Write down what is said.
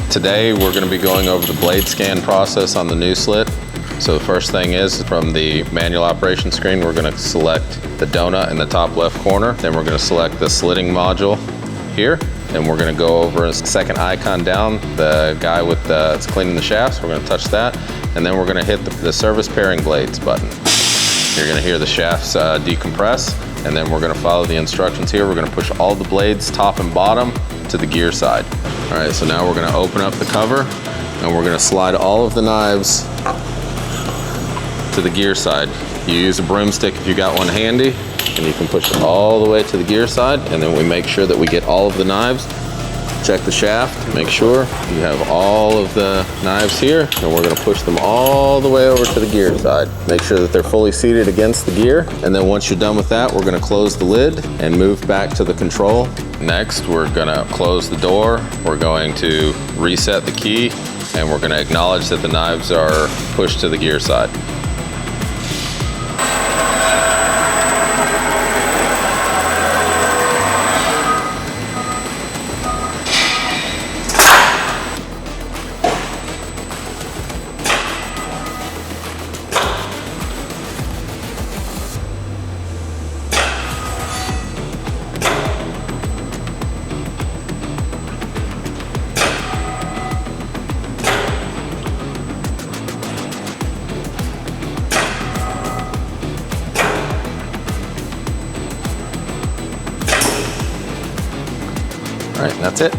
Today we're going to be going over the blade scan process on the nuSLIT. So the first thing is, from the manual operation screen, we're going to select the donut in the top left corner. Then we're going to select the slitting module here. And we're going to go over a second icon down, the guy with it's cleaning the shafts. We're going to touch that. And then we're going to hit the service pairing blades button. You're going to hear the shafts decompress. And then we're going to follow the instructions here. We're going to push all the blades, top and bottom, to the gear side. All right, so now we're going to open up the cover and we're going to slide all of the knives to the gear side. You use a broomstick if you got one handy, and you can push it all the way to the gear side, and then we make sure that we get all of the knives. Check the shaft, make sure you have all of the knives here, and we're going to push them all the way over to the gear side. Make sure that they're fully seated against the gear, and then once you're done with that, we're going to close the lid and move back to the control. Next, we're going to close the door. We're going to reset the key, and we're going to acknowledge that the knives are pushed to the gear side. All right, that's it.